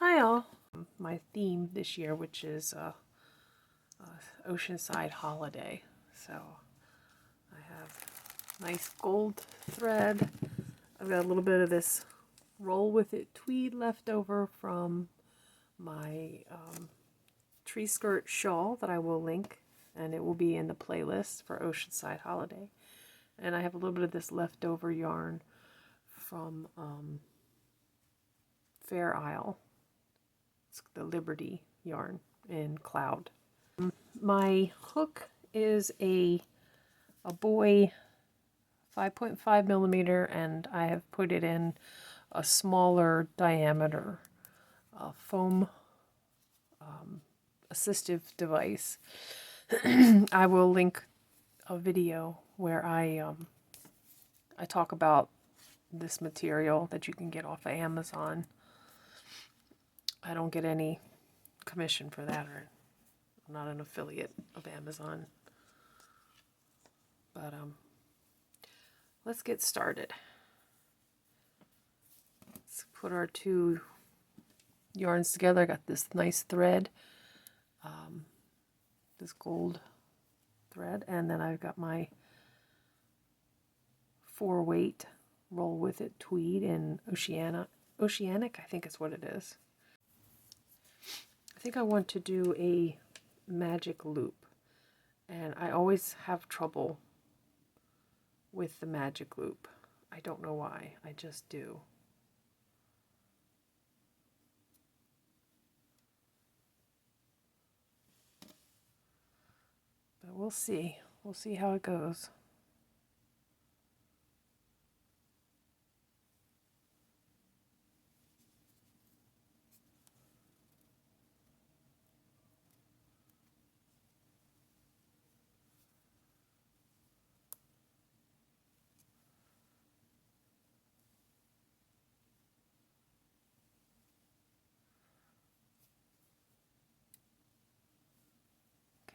Hi all! My theme this year, which is Oceanside Holiday. So I have nice gold thread. I've got a little bit of this roll with it tweed left over from my tree skirt shawl that I will link, and it will be in the playlist for Oceanside Holiday. And I have a little bit of this leftover yarn from Fair Isle. It's the Liberty yarn in Cloud. My hook is a Boy 5.5 millimeter, and I have put it in a smaller diameter foam assistive device. I will link a video where I talk about this material that you can get off of Amazon. I don't get any commission for that, or I'm not an affiliate of Amazon. But let's get started. Let's put our two yarns together. I got this nice thread, this gold thread, and then I've got my 4-weight roll with it tweed in oceanic, I think is what it is. I think I want to do a magic loop, and I always have trouble with the magic loop. I don't know why, I just do. But we'll see. We'll see how it goes.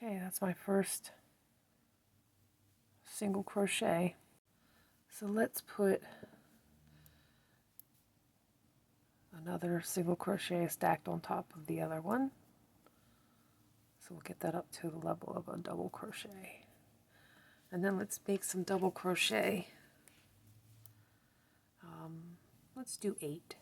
Okay, that's my first single crochet. So let's put another single crochet stacked on top of the other one. So we'll get that up to the level of a double crochet. And then let's make some double crochet. Let's do 8.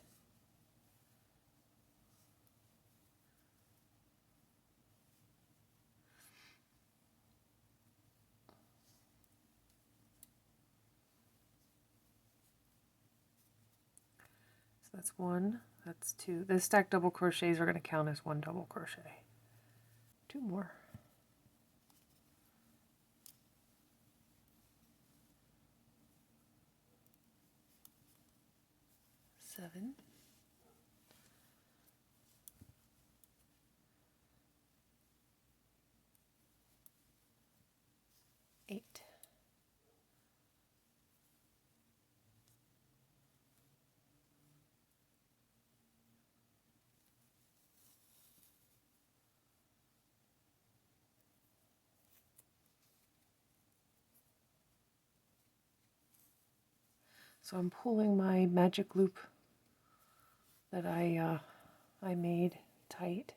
So that's 1, that's 2. The stacked double crochets are going to count as 1 double crochet. 2 more. 7. 8. So I'm pulling my magic loop that I made tight.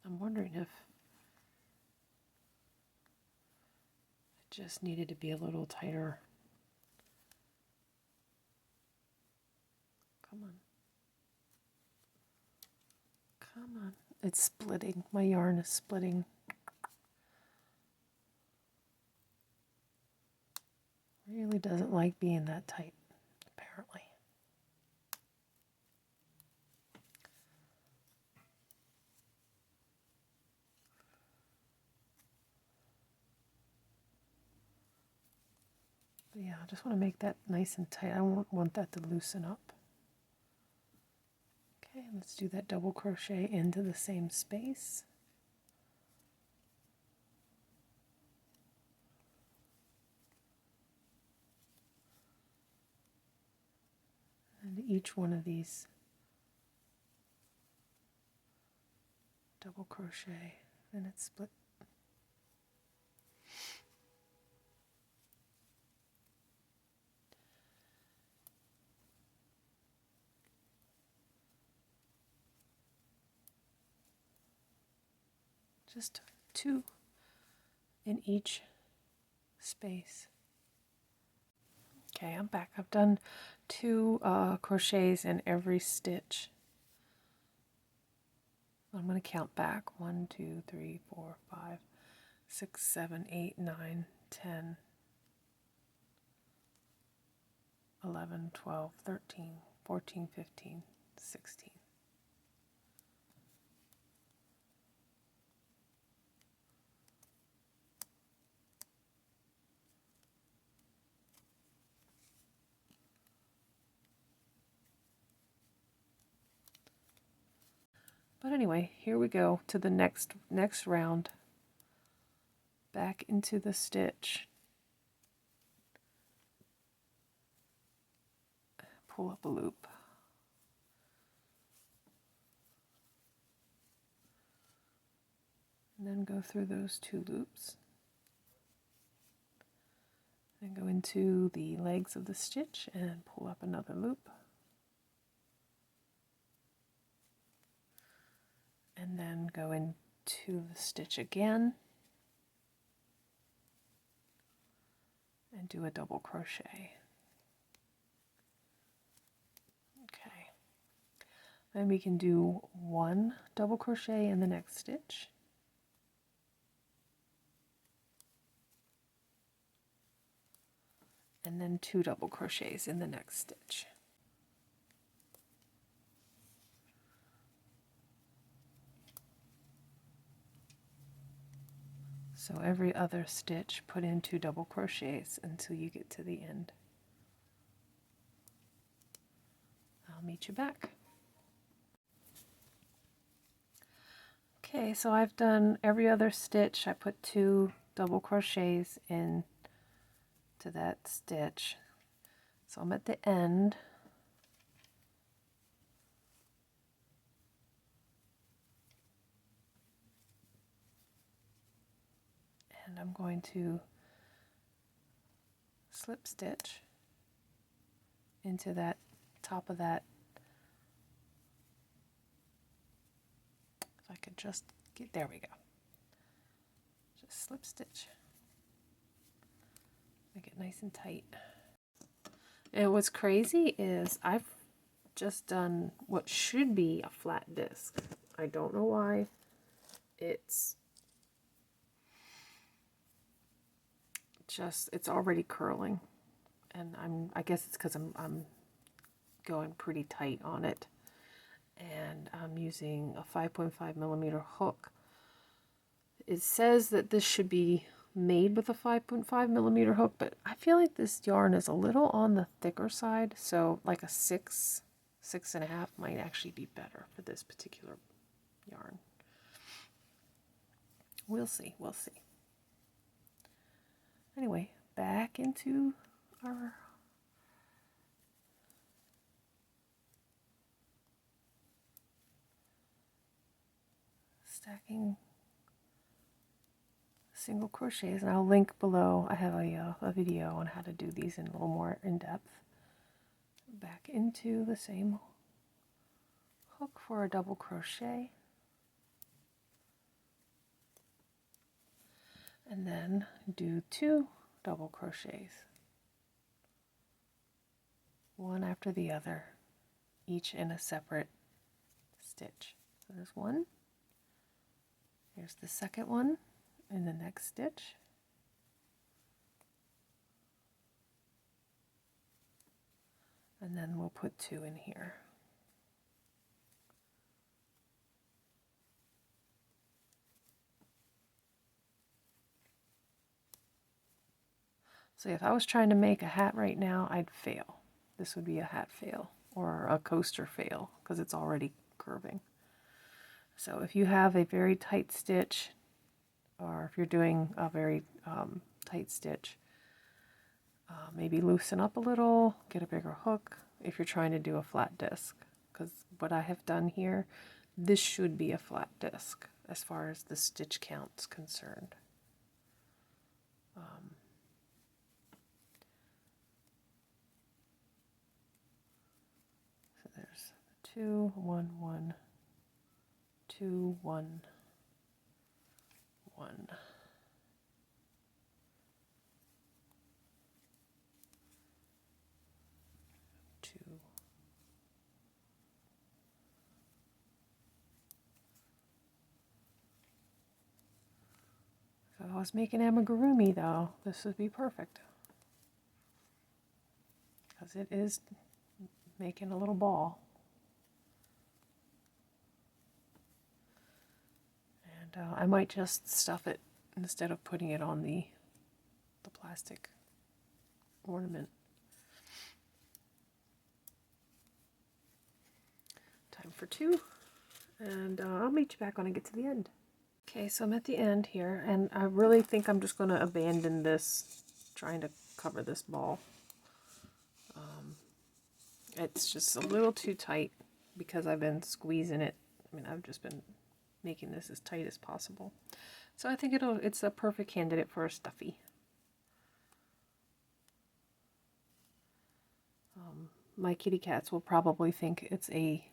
I'm wondering if it just needed to be a little tighter. Come on. Come on. It's splitting. My yarn is splitting. Really doesn't like being that tight, apparently. But yeah, I just want to make that nice and tight. I don't want that to loosen up. Okay, let's do that double crochet into the same space. And each one of these double crochet, then it's split. Just 2 in each space. Okay, I'm back. I've done 2 crochets in every stitch. I'm going to count back. 1, 2, 3, 4, 5, 6, 7, 8, 9, 10, 11, 12, 13, 14, 15, 16. But anyway, here we go to the next round. Back into the stitch. Pull up a loop. And then go through those 2 loops. And go into the legs of the stitch and pull up another loop. And then go into the stitch again and do a double crochet. Okay. Then we can do 1 double crochet in the next stitch. And then 2 double crochets in the next stitch. So every other stitch, put in 2 double crochets until you get to the end. I'll meet you back. Okay, so I've done every other stitch. I put 2 double crochets in to that stitch. So I'm at the end. And I'm going to slip stitch into that top of that. If I could just get, there we go. Just slip stitch. Make it nice and tight. And what's crazy is I've just done what should be a flat disc. I don't know why it's already curling, and I guess it's because I'm going pretty tight on it, and I'm using a 5.5 millimeter hook. It says that this should be made with a 5.5 millimeter hook, but I feel like this yarn is a little on the thicker side, so like a 6.5 might actually be better for this particular yarn. We'll see. Anyway, back into our stacking single crochets, and I'll link below. I have a video on how to do these in a little more in depth. Back into the same hook for a double crochet, and then do 2 double crochets, one after the other, each in a separate stitch. So there's 1, here's the second one in the next stitch, and then we'll put 2 in here. So if I was trying to make a hat right now, I'd fail. This would be a hat fail or a coaster fail because it's already curving. So if you have a very tight stitch, or if you're doing a very tight stitch, maybe loosen up a little, get a bigger hook if you're trying to do a flat disc. Because what I have done here, this should be a flat disc. as far as the stitch count's concerned. So there's 2, 1, 1, 2, 1, 1. 2. If I was making amigurumi though, this would be perfect. Because it is making a little ball. And I might just stuff it instead of putting it on the plastic ornament. Time for 2. And I'll meet you back when I get to the end. Okay, so I'm at the end here, and I really think I'm just going to abandon this, trying to cover this ball. It's just a little too tight because I've been squeezing it. I mean, I've just been making this as tight as possible. So I think it's a perfect candidate for a stuffy. My kitty cats will probably think it's a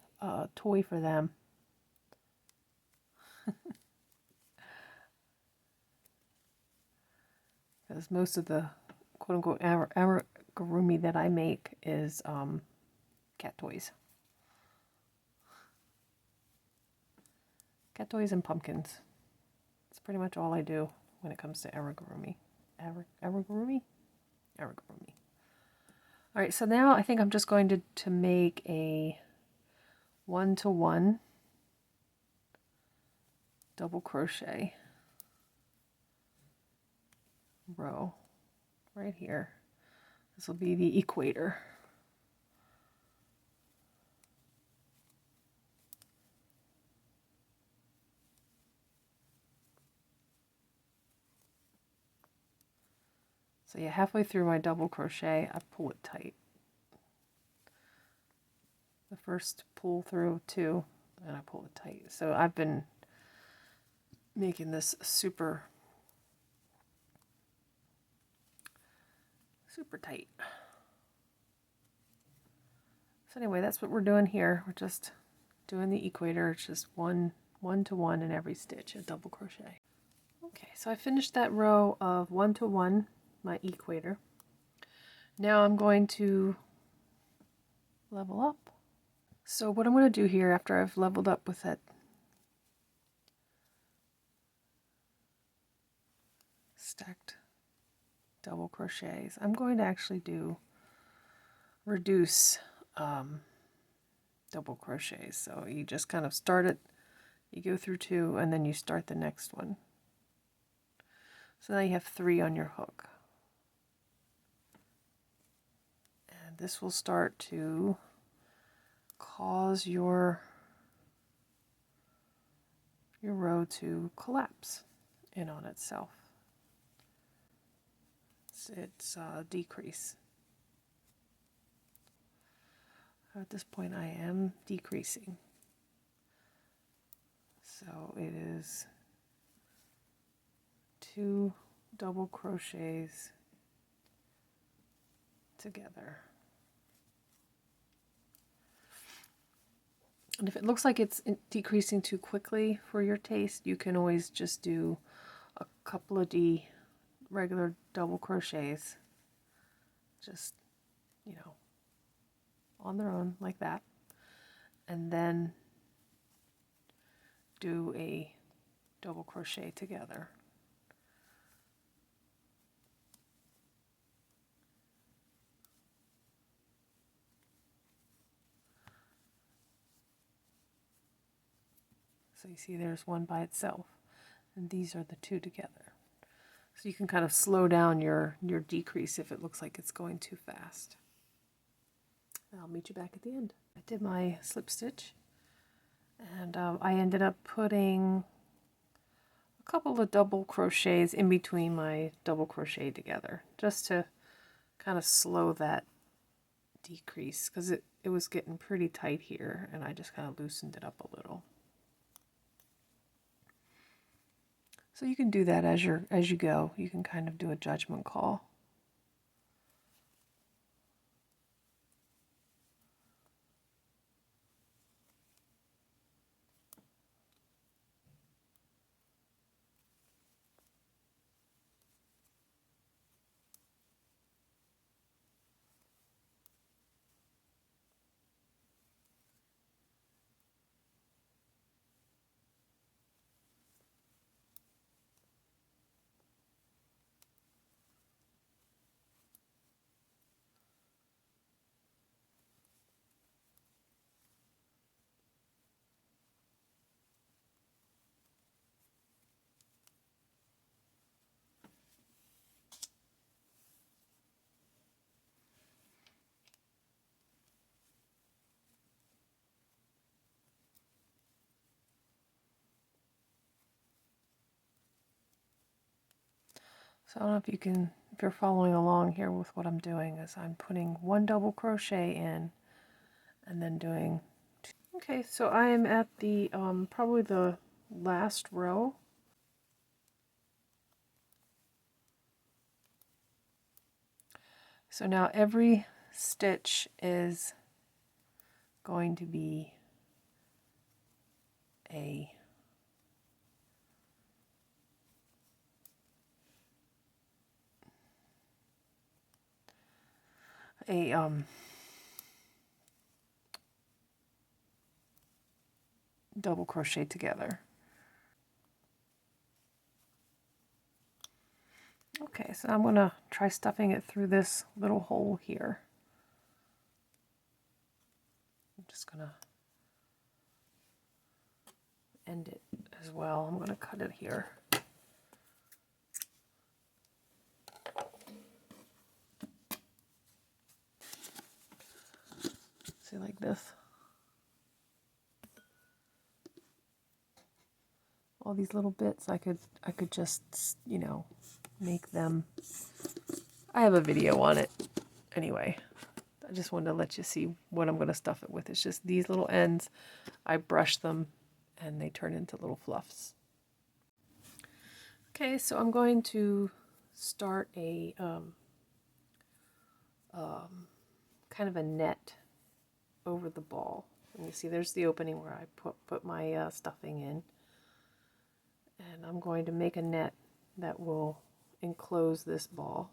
toy for them. Because most of the quote-unquote amigurumi that I make is cat toys. Cat toys and pumpkins. That's pretty much all I do when it comes to amigurumi. Amigurumi? Amigurumi. Alright, so now I think I'm just going to make a 1-to-1 double crochet row right here. This will be the equator. So yeah, halfway through my double crochet, I pull it tight. The first pull through 2, and I pull it tight. So I've been making this super tight. So anyway, that's what we're doing here. We're just doing the equator. It's just 1-to-1 in every stitch, a double crochet. Okay, so I finished that row of 1-to-1, my equator. Now I'm going to level up. So what I'm going to do here after I've leveled up with that stacked double crochets, I'm going to actually reduce double crochets. So you just kind of start it, you go through 2, and then you start the next one. So now you have 3 on your hook. And this will start to cause your row to collapse in on itself. It's decrease. At this point I am decreasing. So it is 2 double crochets together. And if it looks like it's decreasing too quickly for your taste, you can always just do a couple of regular double crochets, just, you know, on their own like that, and then do a double crochet together. So you see there's one by itself, and these are the 2 together. So you can kind of slow down your decrease if it looks like it's going too fast. I'll meet you back at the end. I did my slip stitch, and I ended up putting a couple of double crochets in between my double crochet together, just to kind of slow that decrease, because it was getting pretty tight here, and I just kind of loosened it up a little. So you can do that as you go. You can kind of do a judgment call. So I don't know if you're following along here with what I'm doing, is I'm putting one double crochet in and then doing two. Okay, so I am at the probably the last row. So now every stitch is going to be a double crochet together. Okay, so I'm going to try stuffing it through this little hole here. I'm just going to end it as well. I'm going to cut it here. See, like this. All these little bits, I could just, you know, make them. I have a video on it. Anyway, I just wanted to let you see what I'm going to stuff it with. It's just these little ends. I brush them and they turn into little fluffs. Okay, so I'm going to start a kind of a net over the ball. And you see there's the opening where I put my stuffing in. And I'm going to make a net that will enclose this ball.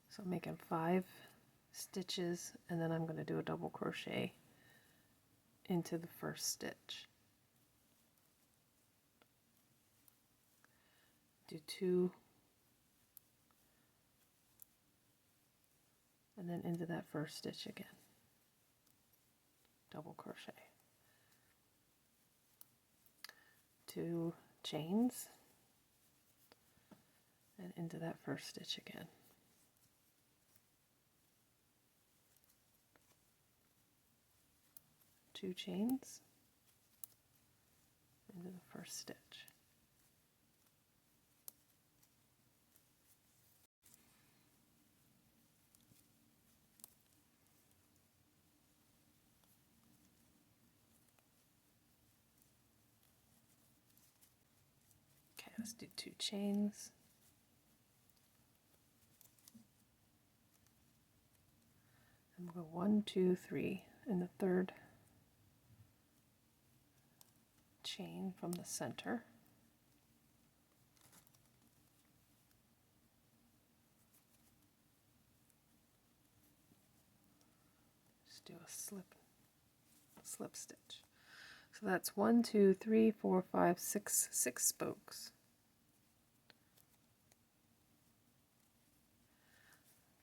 So I'm making 5 stitches, and then I'm going to do a double crochet into the first stitch. Do 2, and then into that first stitch again. Double crochet. 2 chains, and into that first stitch again. 2 chains into the first stitch. Okay, let's do 2 chains. And we'll go 1, 2, 3 in the third chain from the center. Just do a slip stitch. So that's 1, 2, 3, 4, 5, 6 spokes.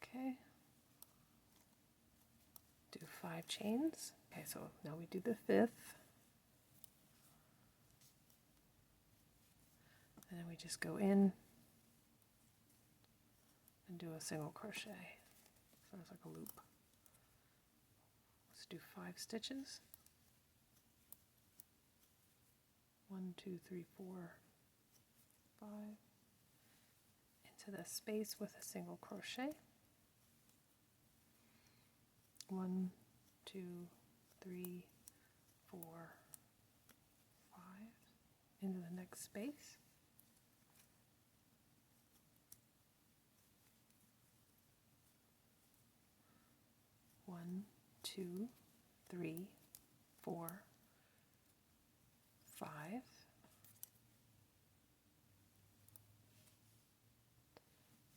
Okay. Do 5 chains. Okay, so now we do the 5th. And then we just go in and do a single crochet. So it's like a loop. Let's do 5 stitches. 1, 2, 3, 4, 5 into the space with a single crochet. 1, 2, 3, 4, 5 into the next space. One, 2, 3, 4, 5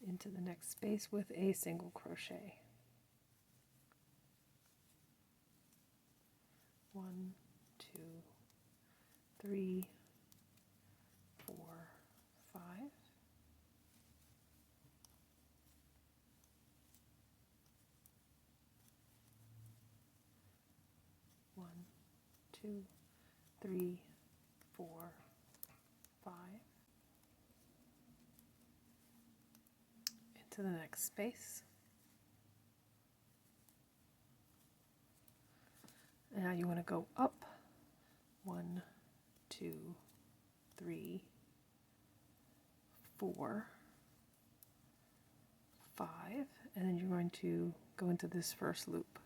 into the next space with a single crochet. 1, 2, 3, 4, 5. One, 2, 3, 4, 5 into the next space. And now you want to go up 1, 2, 3, 4, 5, and then you're going to go into this first loop.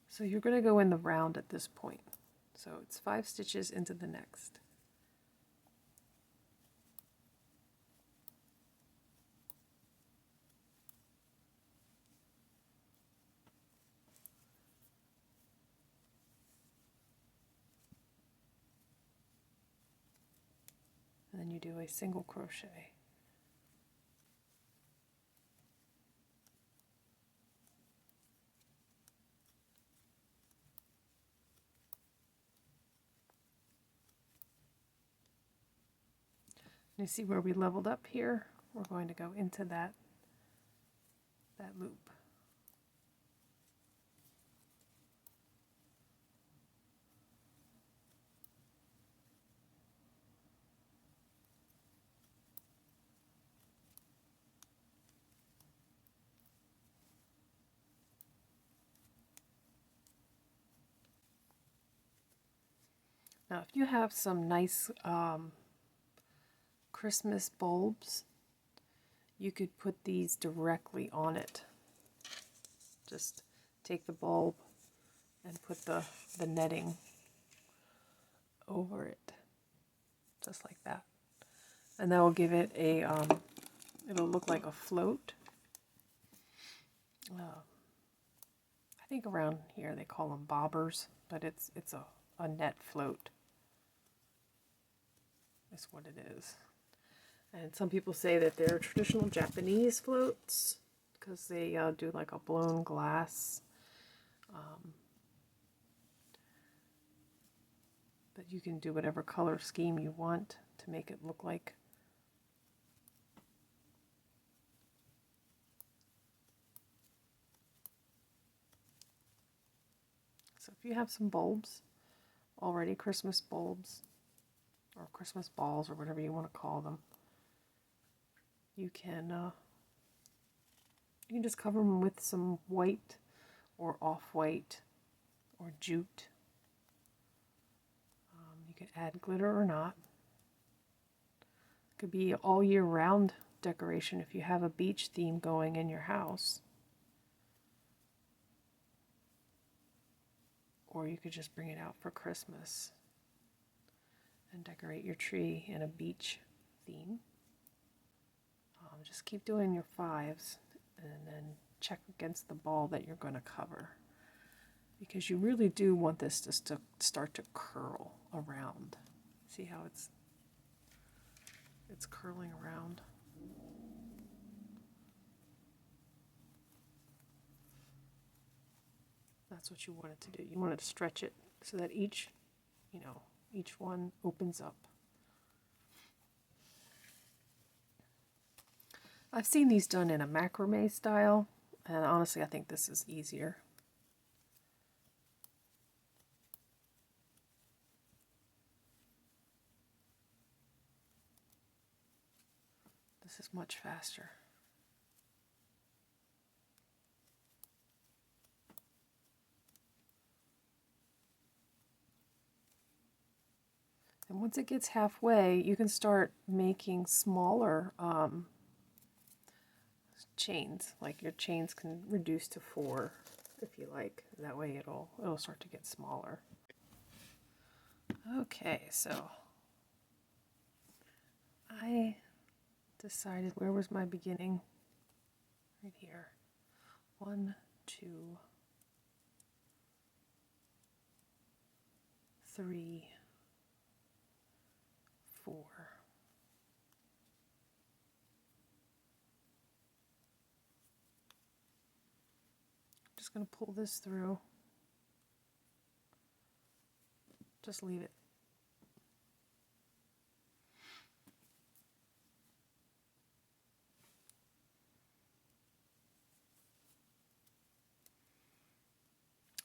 So you're going to go in the round at this point. So it's 5 stitches into the next. And then you do a single crochet. You see where we leveled up here? We're going to go into that loop. Now, if you have some nice Christmas bulbs, you could put these directly on it. Just take the bulb and put the netting over it, just like that. And that will give it a, it'll look like a float. I think around here they call them bobbers, but it's a net float. Is what it is. And some people say that they're traditional Japanese floats because they do like a blown glass. But you can do whatever color scheme you want to make it look like. So if you have some bulbs already, Christmas bulbs, or Christmas balls, or whatever you want to call them, you can just cover them with some white or off-white or jute. You can add glitter or not. It could be all year round decoration if you have a beach theme going in your house. Or you could just bring it out for Christmas and decorate your tree in a beach theme. Just keep doing your 5s and then check against the ball that you're going to cover, because you really do want this to start to curl around. See how it's curling around? That's what you want it to do. You want it to stretch it so that each one opens up. I've seen these done in a macrame style, and honestly I think this is easier. This is much faster. And once it gets halfway, you can start making smaller chains. Like your chains can reduce to 4 if you like. That way it'll start to get smaller. Okay, so I decided, where was my beginning? Right here. 1, 2, 3, 4. Just going to pull this through. Just leave it.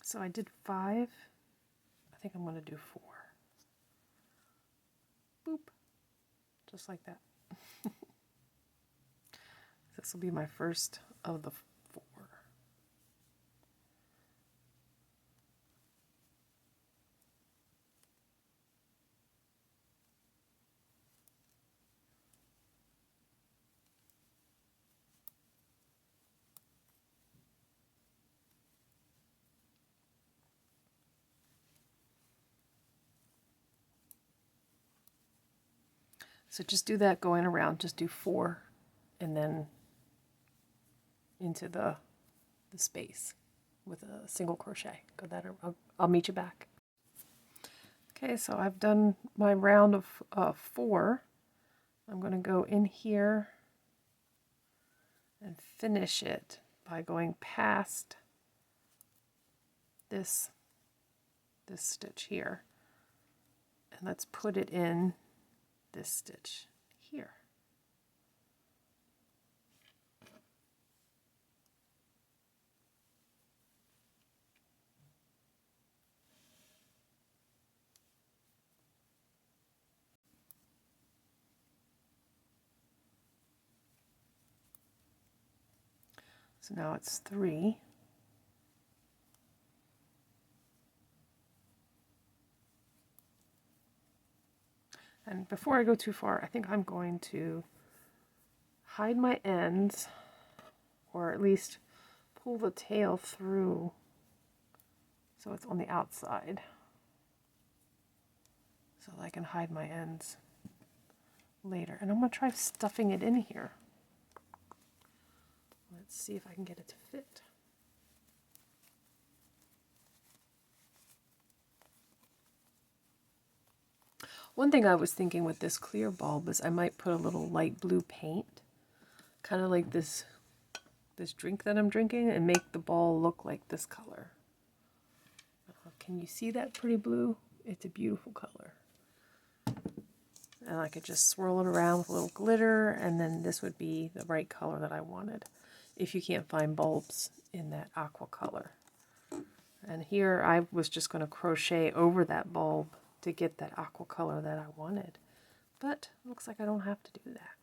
So I did 5. I think I'm going to do 4. Boop. Just like that. This will be my first of the 4. So just do that going around. Just do 4 and then into the space with a single crochet. Go that. I'll meet you back. Okay, so I've done my round of 4. I'm going to go in here and finish it by going past this stitch here, and let's put it in this stitch here. So now it's 3. And before I go too far, I think I'm going to hide my ends, or at least pull the tail through so it's on the outside, so that I can hide my ends later. And I'm going to try stuffing it in here. Let's see if I can get it to fit. One thing I was thinking with this clear bulb is I might put a little light blue paint, kind of like this drink that I'm drinking, and make the ball look like this color. Can you see that pretty blue? It's a beautiful color. And I could just swirl it around with a little glitter, and then this would be the right color that I wanted, if you can't find bulbs in that aqua color. And here I was just going to crochet over that bulb to get that aqua color that I wanted. But it looks like I don't have to do that.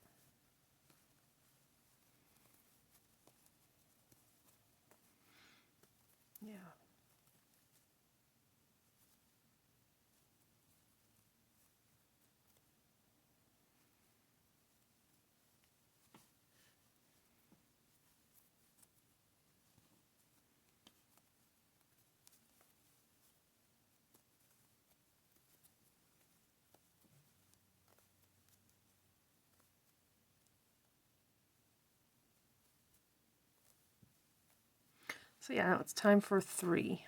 Yeah. So yeah, now it's time for 3.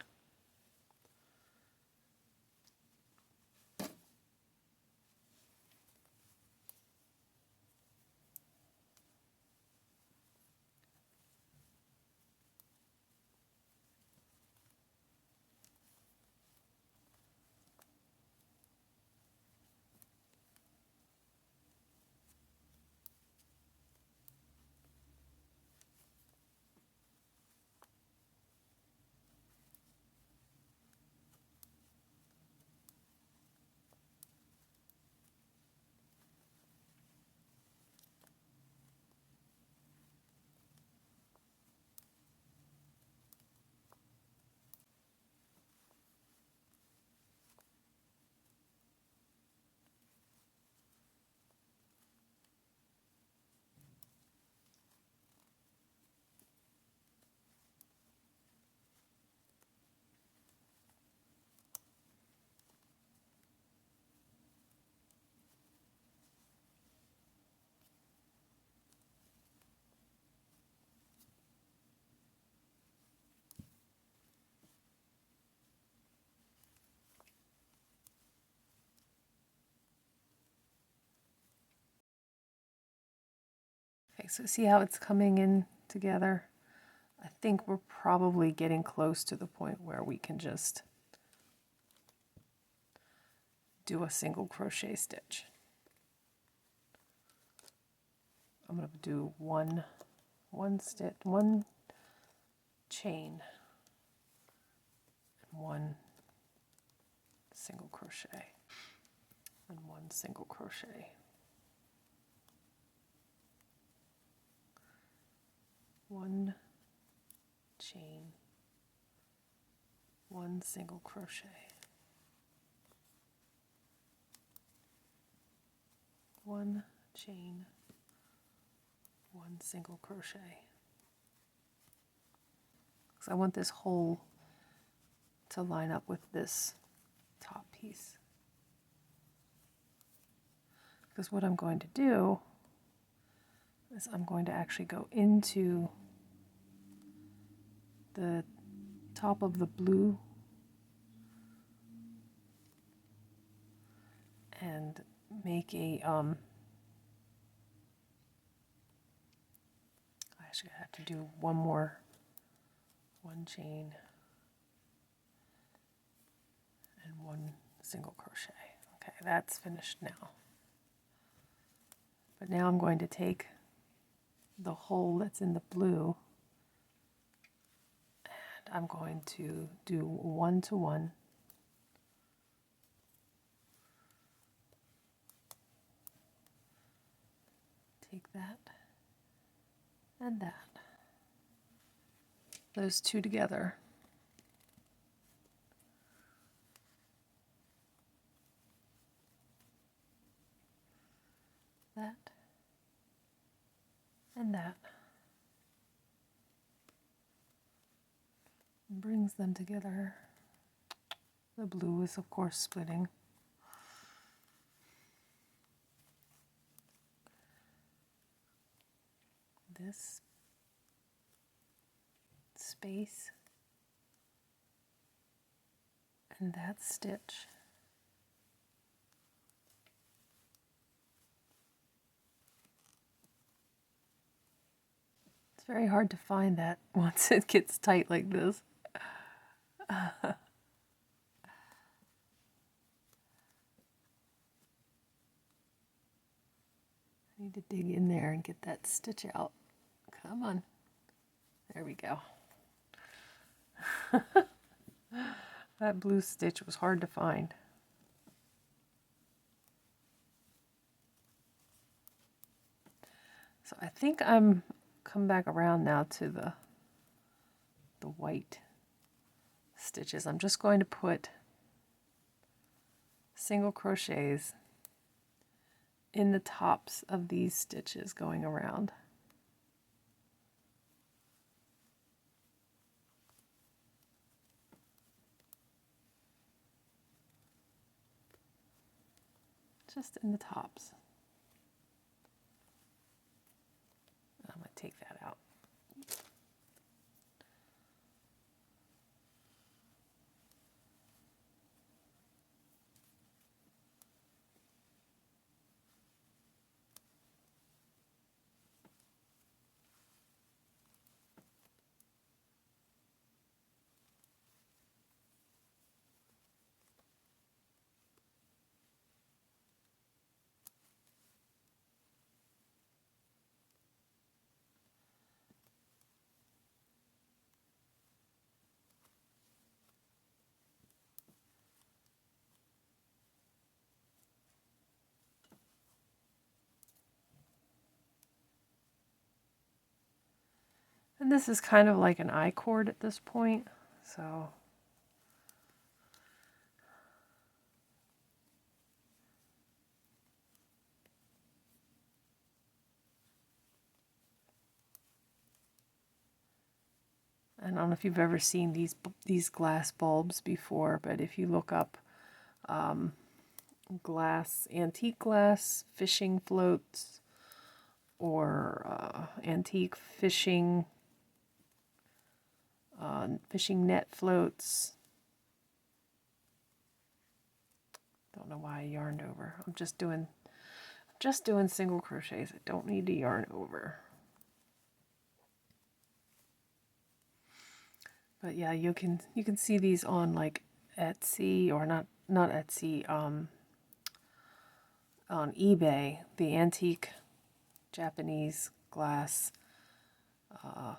Okay, so see how it's coming in together? I think we're probably getting close to the point where we can just do a single crochet stitch. I'm going to do one chain and one single crochet and one single crochet. One chain, one single crochet. One chain, one single crochet. Because I want this hole to line up with this top piece. Because what I'm going to do is I'm going to actually go into the top of the blue and make a actually I have to do one chain and one single crochet. Okay, that's finished now. But now I'm going to take the hole that's in the blue and I'm going to do 1 to 1. Take that and that. Those two together. That and that. And brings them together. The blue is of course splitting. This space and that stitch. It's very hard to find that once it gets tight like this. I need to dig in there and get that stitch out. Come on. There we go. That blue stitch was hard to find. So I think I'm come back around now to the white stitches. I'm just going to put single crochets in the tops of these stitches going around. Just in the tops. I'm going to take that out. And this is kind of like an I-cord at this point, so I don't know if you've ever seen these glass bulbs before, but if you look up antique glass fishing floats or antique fishing net floats. Don't know why I yarned over. I'm just doing single crochets. I don't need to yarn over. But yeah, you can see these on like Etsy, or not Etsy, on eBay. The antique Japanese glass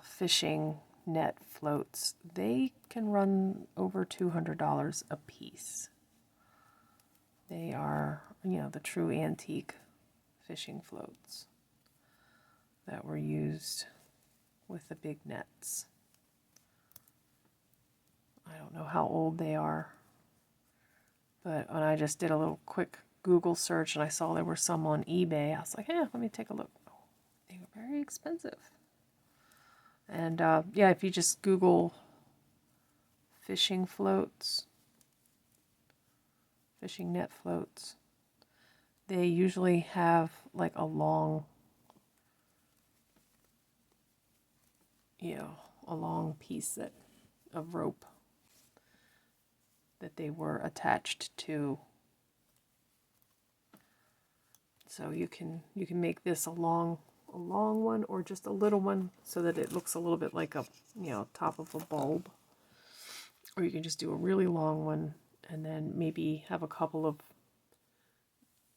fishing net floats, they can run over $200 a piece. They are, you know, the true antique fishing floats that were used with the big nets. I don't know how old they are, but when I just did a little quick Google search and I saw there were some on eBay, I was like, yeah, let me take a look. Oh, they were very expensive. And yeah, if you just Google fishing floats, fishing net floats, they usually have like a long, you know, a long piece of rope that they were attached to. So you can make this a long one, or just a little one, so that it looks a little bit like a, you know, top of a bulb. Or you can just do a really long one and then maybe have a couple of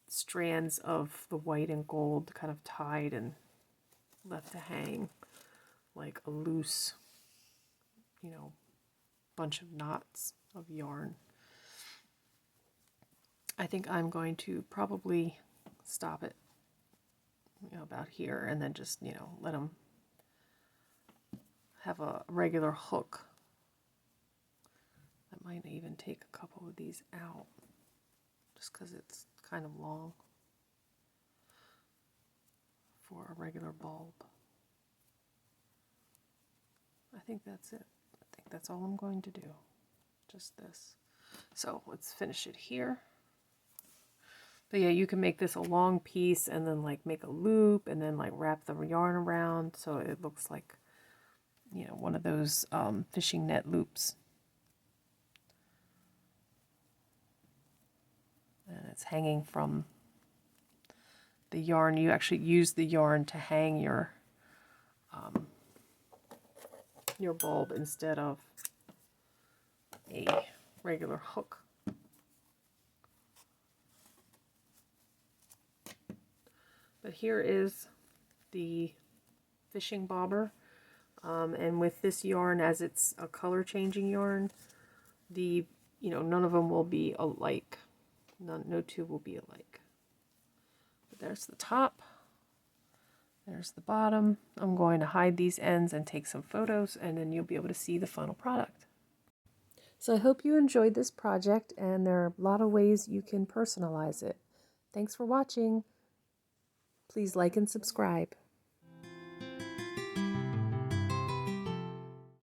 strands of the white and gold kind of tied and left to hang like a loose, you know, bunch of knots of yarn. I think I'm going to probably stop it, you know, about here, and then just, you know, let them have a regular hook. I might even take a couple of these out just because it's kind of long for a regular bulb. I think that's it. I think that's all I'm going to do. Just this. So let's finish it here. But yeah, you can make this a long piece and then like make a loop and then like wrap the yarn around so it looks like, you know, one of those fishing net loops. And it's hanging from the yarn. You actually use the yarn to hang your bulb instead of a regular hook. But here is the fishing bobber, and with this yarn, as it's a color changing yarn, you know, none of them will be alike. No two will be alike. But there's the top. There's the bottom. I'm going to hide these ends and take some photos, and then you'll be able to see the final product. So I hope you enjoyed this project, and there are a lot of ways you can personalize it. Thanks for watching. Please like and subscribe.